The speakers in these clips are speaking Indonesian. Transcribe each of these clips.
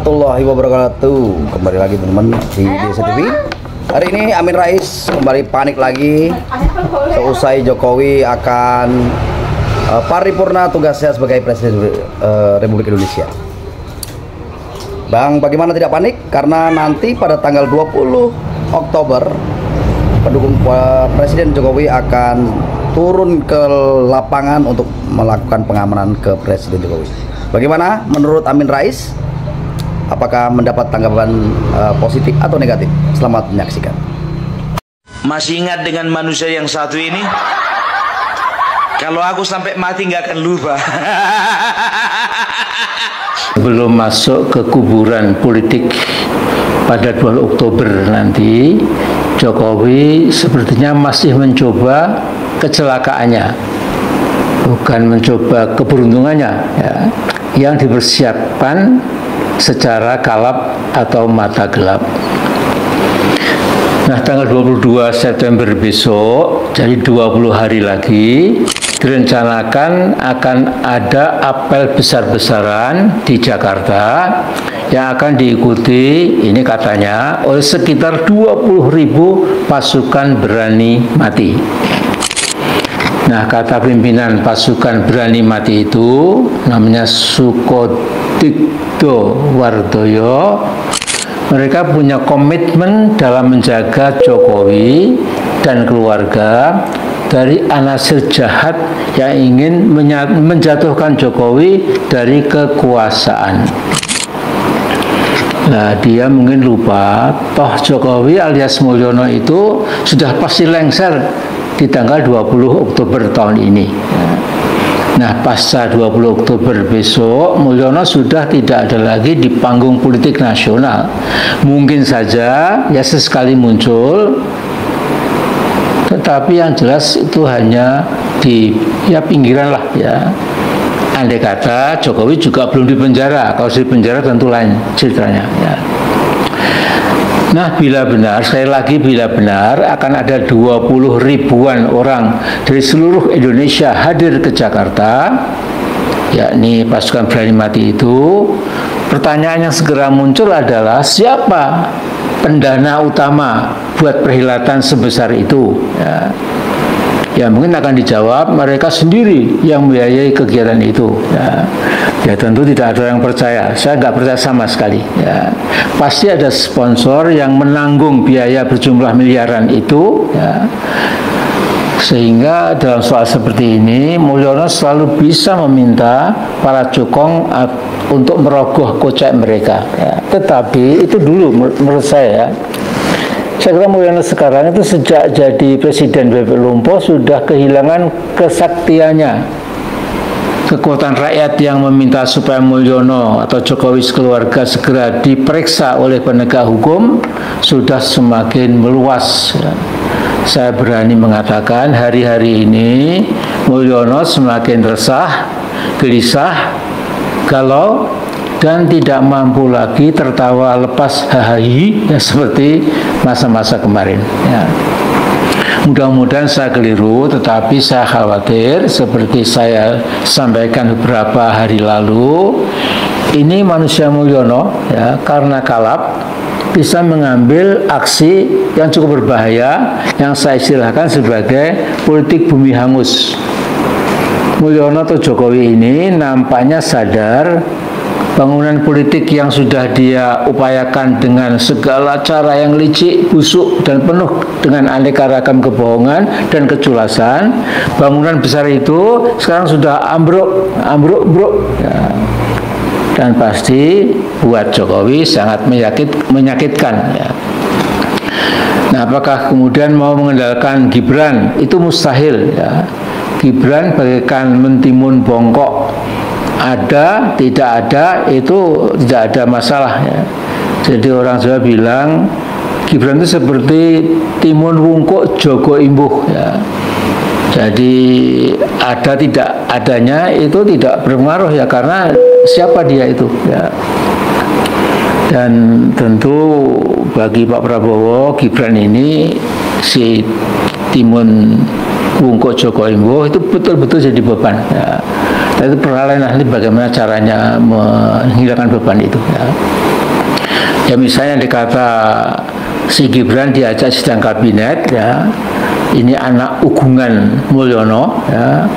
warahmatullahi wabarakatuh. Kembali lagi teman-teman di Desa TV. Hari ini Amin Rais kembali panik lagi seusai Jokowi akan paripurna tugasnya sebagai Presiden Republik Indonesia. Bang, bagaimana tidak panik? Karena nanti pada tanggal 20 Oktober pendukung Presiden Jokowi akan turun ke lapangan untuk melakukan pengamanan ke Presiden Jokowi. Bagaimana menurut Amin Rais? Apakah mendapat tanggapan positif atau negatif? Selamat menyaksikan. Masih ingat dengan manusia yang satu ini? Kalau aku sampai mati nggak akan lupa. Belum masuk ke kuburan politik pada 2 Oktober nanti, Jokowi sepertinya masih mencoba kecelakaannya, bukan mencoba keberuntungannya ya, yang dipersiapkan secara kalap atau mata gelap. Nah, tanggal 22 September besok, jadi 20 hari lagi, direncanakan akan ada apel besar-besaran di Jakarta yang akan diikuti, ini katanya, oleh sekitar 20.000 pasukan berani mati. Nah, kata pimpinan pasukan berani mati itu namanya Sukodikdo Wardoyo. Mereka punya komitmen dalam menjaga Jokowi dan keluarga dari anasir jahat yang ingin menjatuhkan Jokowi dari kekuasaan. Nah, dia mungkin lupa, toh Jokowi alias Mulyono itu sudah pasti lengser di tanggal 20 Oktober tahun ini. Nah, pasca 20 Oktober besok, Mulyono sudah tidak ada lagi di panggung politik nasional. Mungkin saja ya sesekali muncul, tetapi yang jelas itu hanya di pinggiran lah ya. Andai kata Jokowi juga belum dipenjara, kalau di penjara tentu lain ceritanya ya. Nah, bila benar, sekali lagi bila benar akan ada 20 ribuan orang dari seluruh Indonesia hadir ke Jakarta, yakni pasukan berani mati itu, pertanyaan yang segera muncul adalah siapa pendana utama buat perhelatan sebesar itu ya. Ya mungkin akan dijawab mereka sendiri yang membiayai kegiatan itu ya. Ya tentu tidak ada yang percaya, saya nggak percaya sama sekali ya. Pasti ada sponsor yang menanggung biaya berjumlah miliaran itu ya. Sehingga dalam soal seperti ini Mulyono selalu bisa meminta para cukong untuk merogoh kocek mereka ya. Tetapi itu dulu menurut saya ya. Saya kira Mulyono sekarang itu sejak jadi Presiden Bebek Lumpuh sudah kehilangan kesaktiannya. Kekuatan rakyat yang meminta supaya Mulyono atau Jokowi sekeluarga segera diperiksa oleh penegak hukum sudah semakin meluas. Saya berani mengatakan hari-hari ini Mulyono semakin resah, gelisah, galau, dan tidak mampu lagi tertawa lepas hahaha ya, seperti masa-masa kemarin ya. Mudah-mudahan saya keliru, tetapi saya khawatir seperti saya sampaikan beberapa hari lalu, ini manusia Mulyono ya, karena kalap bisa mengambil aksi yang cukup berbahaya yang saya istilahkan sebagai politik bumi hangus. Mulyono atau Jokowi ini nampaknya sadar bangunan politik yang sudah dia upayakan dengan segala cara yang licik, busuk, dan penuh dengan aneka ragam kebohongan dan keculasan, bangunan besar itu sekarang sudah ambruk ya. Dan pasti buat Jokowi sangat menyakitkan ya. Nah, apakah kemudian mau mengendalikan Gibran? Itu mustahil ya. Gibran bagaikan mentimun bongkok, ada, tidak ada, itu tidak ada masalah ya. Jadi orang Jawa bilang Gibran itu seperti timun wungkuk jogo imbuh ya. Jadi ada tidak adanya itu tidak berpengaruh ya, karena siapa dia itu ya. Dan tentu bagi Pak Prabowo, Gibran ini si timun wungkuk jogo imbuh itu betul-betul jadi beban ya. Itu perhatian ahli bagaimana caranya menghilangkan beban itu. Ya misalnya dikata si Gibran diajak sidang kabinet, ya ini anak ugungan Mulyono, ya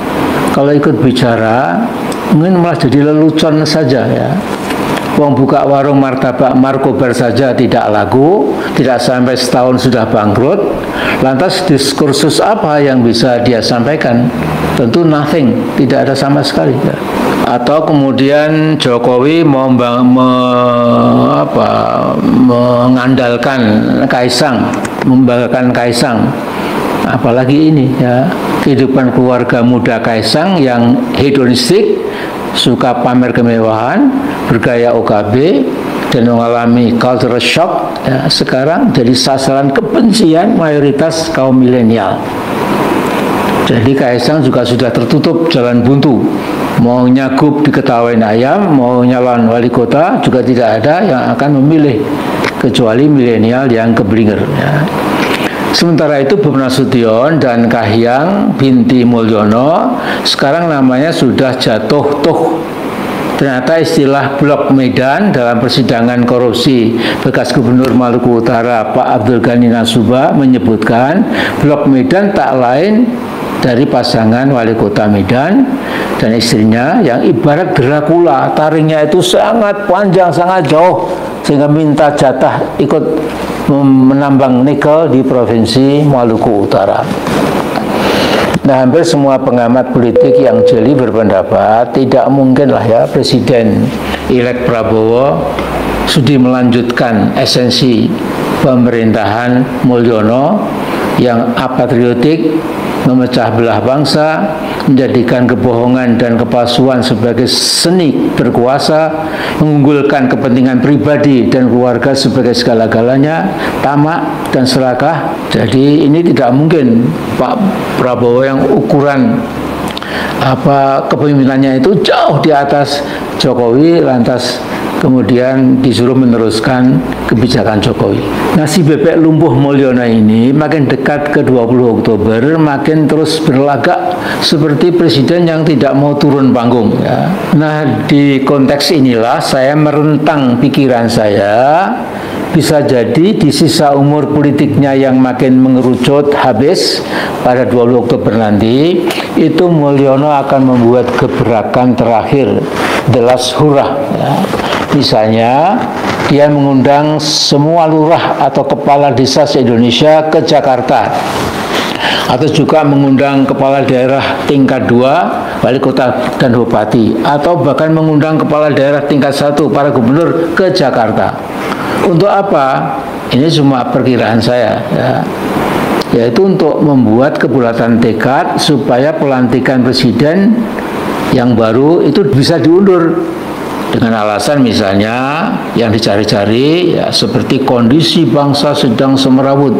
kalau ikut bicara mungkin malah jadi lelucon saja, ya. Wong buka warung martabak Markobar saja tidak laku, tidak sampai setahun sudah bangkrut. Lantas diskursus apa yang bisa dia sampaikan? Tentu nothing, tidak ada sama sekali. Ya. Atau kemudian Jokowi mau mengandalkan Kaisang, membanggakan Kaisang. Apalagi ini, ya kehidupan keluarga muda Kaisang yang hedonistik, suka pamer kemewahan, bergaya OKB, dan mengalami cultural shock, ya, sekarang jadi sasaran kebencian mayoritas kaum milenial. Jadi Kaisang juga sudah tertutup jalan buntu, mau nyagup diketawain ayam, mau nyalon wali kota juga tidak ada yang akan memilih kecuali milenial yang keblinger, ya. Sementara itu Bob Nasution dan Kahiyang binti Mulyono sekarang namanya sudah jatuh tuh. Ternyata istilah Blok Medan dalam persidangan korupsi bekas Gubernur Maluku Utara Pak Abdul Ghani Nasuba menyebutkan Blok Medan tak lain dari pasangan wali kota Medan dan istrinya yang ibarat Dracula, taringnya itu sangat panjang, sangat jauh, sehingga minta jatah ikut menambang nikel di provinsi Maluku Utara. Nah, hampir semua pengamat politik yang jeli berpendapat tidak mungkinlah ya Presiden elek Prabowo sudi melanjutkan esensi pemerintahan Mulyono yang apatriotik, memecah belah bangsa, menjadikan kebohongan dan kepalsuan sebagai seni berkuasa, mengunggulkan kepentingan pribadi dan keluarga sebagai segala-galanya, tamak dan serakah. Jadi ini tidak mungkin Pak Prabowo yang ukuran kepemimpinannya itu jauh di atas Jokowi lantas kemudian disuruh meneruskan kebijakan Jokowi. Nah, si bebek lumpuh Mulyono ini makin dekat ke 20 Oktober makin terus berlagak seperti presiden yang tidak mau turun panggung, ya. Nah, di konteks inilah saya merentang pikiran saya, bisa jadi di sisa umur politiknya yang makin mengerucut habis pada 20 Oktober nanti, itu Mulyono akan membuat gebrakan terakhir, the last hurrah, ya. Misalnya, dia mengundang semua lurah atau kepala desa se-Indonesia ke Jakarta, atau juga mengundang kepala daerah tingkat 2, wali kota dan bupati, atau bahkan mengundang kepala daerah tingkat 1, para gubernur ke Jakarta. Untuk apa? Ini cuma perkiraan saya, ya. Yaitu untuk membuat kebulatan tekad supaya pelantikan presiden yang baru itu bisa diundur. Dengan alasan misalnya yang dicari-cari ya seperti kondisi bangsa sedang semerawut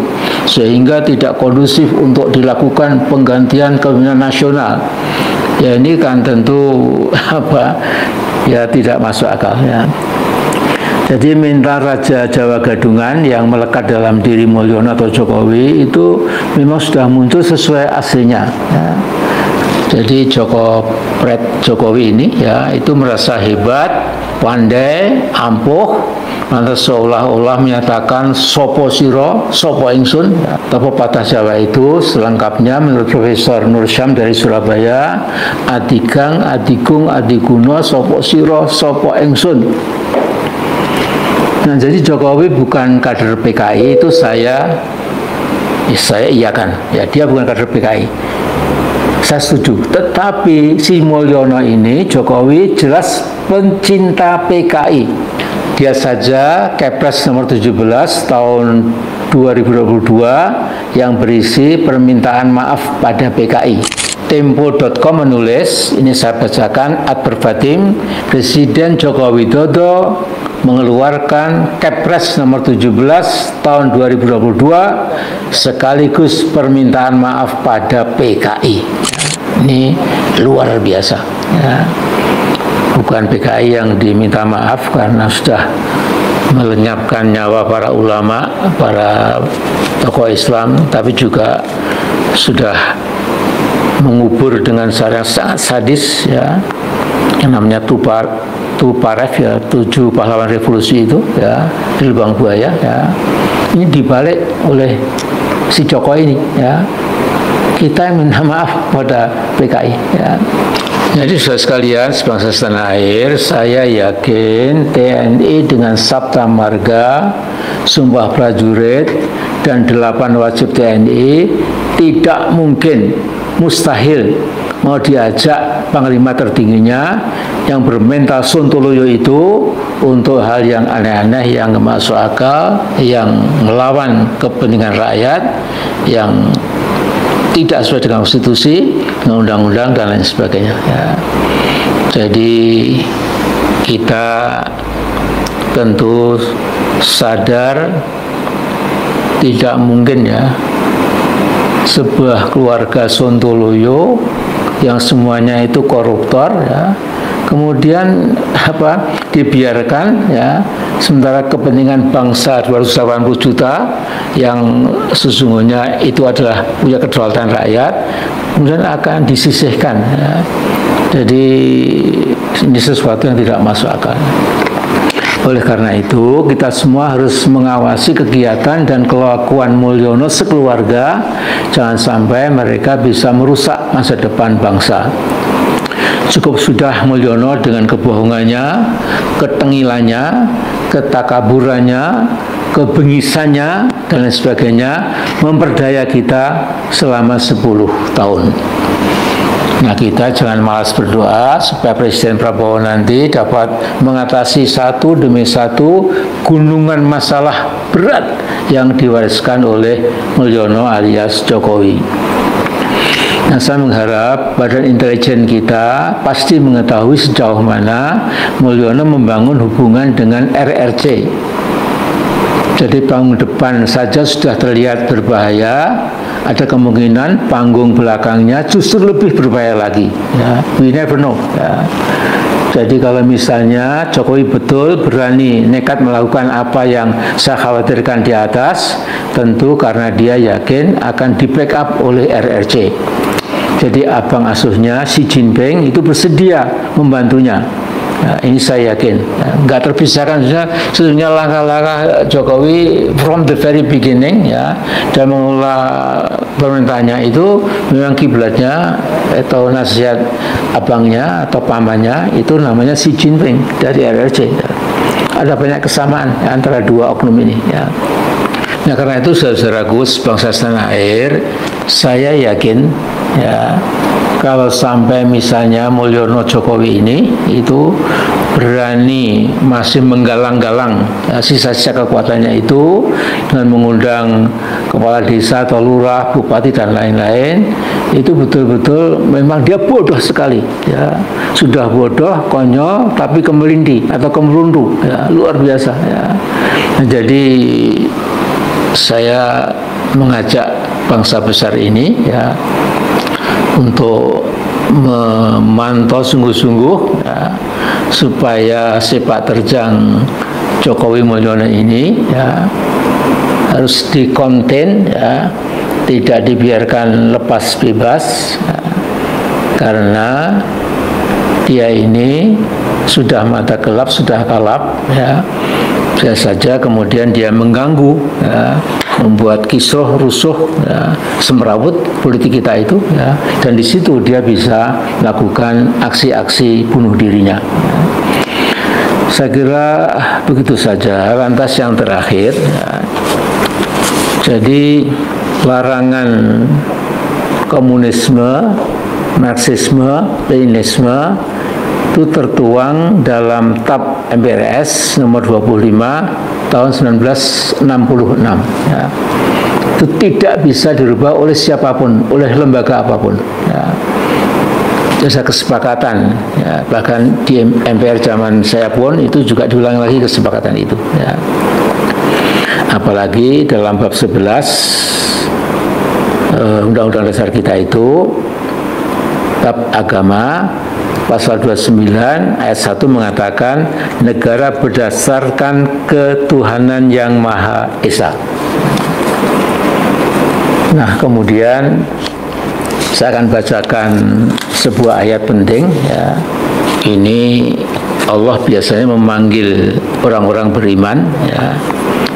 sehingga tidak kondusif untuk dilakukan penggantian kepemimpinan nasional. Ya ini kan tentu ya tidak masuk akal, ya. Jadi minta Raja Jawa Gadungan yang melekat dalam diri Mulyono atau Jokowi itu memang sudah muncul sesuai aslinya, ya. Jadi Jokowi ini ya itu merasa hebat, pandai, ampuh, lantas seolah-olah menyatakan sopo siro, sopo ingsun. Ya, atau pepatah Jawa itu selengkapnya menurut Profesor Nur Syam dari Surabaya, adigang, adigung, adiguno, sopo siro, sopo ingsun. Nah, jadi Jokowi bukan kader PKI itu saya iyakan. Ya, dia bukan kader PKI. Saya setuju, tetapi si Mulyono ini Jokowi jelas pencinta PKI. Dia saja Kepres nomor 17 tahun 2022 yang berisi permintaan maaf pada PKI. Tempo.com menulis, ini saya bacakan ad verbatim, Presiden Joko Widodo mengeluarkan Kepres nomor 17 tahun 2022 sekaligus permintaan maaf pada PKI. Ini luar biasa, ya. Bukan PKI yang diminta maaf karena sudah melenyapkan nyawa para ulama, para tokoh Islam, tapi juga sudah mengubur dengan cara sangat sadis, ya, yang namanya Tuparev ya, 7 pahlawan revolusi itu ya, di lubang buaya ya. Ini dibalik oleh si Jokowi ini ya. Kita yang minta maaf pada PKI ya. Jadi saudara sekalian, sebangsa setanah air, saya yakin TNI dengan Sabta Marga, Sumpah Prajurit, dan 8 wajib TNI tidak mungkin, mustahil mau diajak panglima tertingginya yang bermental sontoloyo itu untuk hal yang aneh-aneh, yang nggak masuk akal, yang melawan kepentingan rakyat, yang tidak sesuai dengan konstitusi, dengan undang-undang dan lain sebagainya ya. Jadi kita tentu sadar tidak mungkin ya sebuah keluarga sontoloyo yang semuanya itu koruptor ya, kemudian dibiarkan ya, sementara kepentingan bangsa 280 juta yang sesungguhnya itu adalah punya kedaulatan rakyat kemudian akan disisihkan ya. Jadi ini sesuatu yang tidak masuk akal. Oleh karena itu, kita semua harus mengawasi kegiatan dan kelakuan Mulyono sekeluarga, jangan sampai mereka bisa merusak masa depan bangsa. Cukup sudah Mulyono dengan kebohongannya, ketengilannya, ketakaburannya, kebengisannya, dan lain sebagainya, memperdaya kita selama 10 tahun. Nah, kita jangan malas berdoa supaya Presiden Prabowo nanti dapat mengatasi satu demi satu gunungan masalah berat yang diwariskan oleh Mulyono alias Jokowi. Nah, saya mengharap Badan Intelijen kita pasti mengetahui sejauh mana Mulyono membangun hubungan dengan RRC. Jadi panggung depan saja sudah terlihat berbahaya, ada kemungkinan panggung belakangnya justru lebih berbahaya lagi ya. We never know ya. Jadi kalau misalnya Jokowi betul berani nekat melakukan apa yang saya khawatirkan di atas, tentu karena dia yakin akan di backup oleh RRC. Jadi abang asuhnya Xi Jinping itu bersedia membantunya. Nah, ini saya yakin nggak terpisahkan sebenarnya langkah-langkah Jokowi from the very beginning ya, dan mengelola pemerintahnya itu memang kiblatnya atau nasihat abangnya atau pamannya itu namanya Xi Jinping dari RRC. Ada banyak kesamaan ya, antara dua oknum ini ya. Nah, karena itu saudaraku sebangsa setanah air, saya yakin ya, kalau sampai misalnya Mulyono Jokowi ini itu berani masih menggalang-galang ya, sisa-sisa kekuatannya itu dengan mengundang kepala desa atau lurah, bupati dan lain-lain, itu betul-betul memang dia bodoh sekali ya. Sudah bodoh, konyol, tapi kemelindi atau kemerundu ya, luar biasa ya. Nah, jadi saya mengajak bangsa besar ini ya untuk memantau sungguh-sungguh ya, supaya sepak terjang Jokowi Mulyono ini ya harus dikonten ya, tidak dibiarkan lepas bebas ya, karena dia ini sudah mata gelap, sudah kalap ya. Bisa saja kemudian dia mengganggu ya, membuat kisruh rusuh ya, semrawut politik kita itu ya, dan di situ dia bisa melakukan aksi-aksi bunuh dirinya ya. Saya kira begitu saja. Lantas yang terakhir ya, jadi larangan komunisme, Marxisme, Leninisme itu tertuang dalam TAP MPRS nomor 25 tahun 1966 ya. Itu tidak bisa dirubah oleh siapapun, oleh lembaga apapun ya. Itu kesepakatan ya. Bahkan di MPR zaman saya pun itu juga diulangi lagi kesepakatan itu ya. Apalagi dalam bab 11 Undang-Undang Dasar kita itu bab agama pasal 29 ayat 1 mengatakan negara berdasarkan ketuhanan yang Maha Esa. Nah, kemudian saya akan bacakan sebuah ayat penting ya. ini Allah biasanya memanggil orang-orang beriman, ya.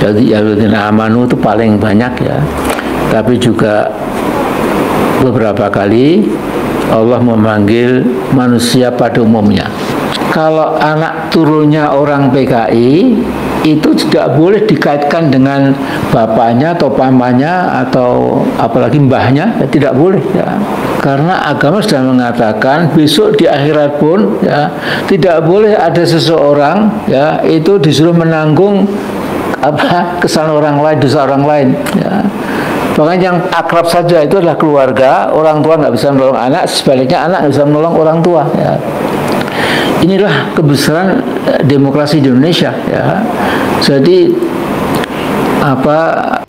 Jadi alladzina amanu itu paling banyak, ya. Tapi juga beberapa kali Allah memanggil manusia pada umumnya. Kalau anak turunnya orang PKI itu tidak boleh dikaitkan dengan bapaknya atau pamannya atau apalagi mbahnya, ya, tidak boleh, ya. Karena agama sudah mengatakan besok di akhirat pun, ya, tidak boleh ada seseorang, ya, itu disuruh menanggung kesalahan orang lain, dosa orang lain, ya. Bahkan yang akrab saja itu adalah keluarga. Orang tua nggak bisa menolong anak, sebaliknya anak nggak bisa menolong orang tua, ya. Inilah kebesaran demokrasi di Indonesia, ya. Jadi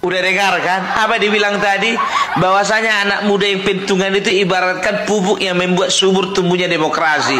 udah dengar kan apa dibilang tadi, bahwasanya anak muda yang pentungan itu ibaratkan pupuk yang membuat subur tumbuhnya demokrasi.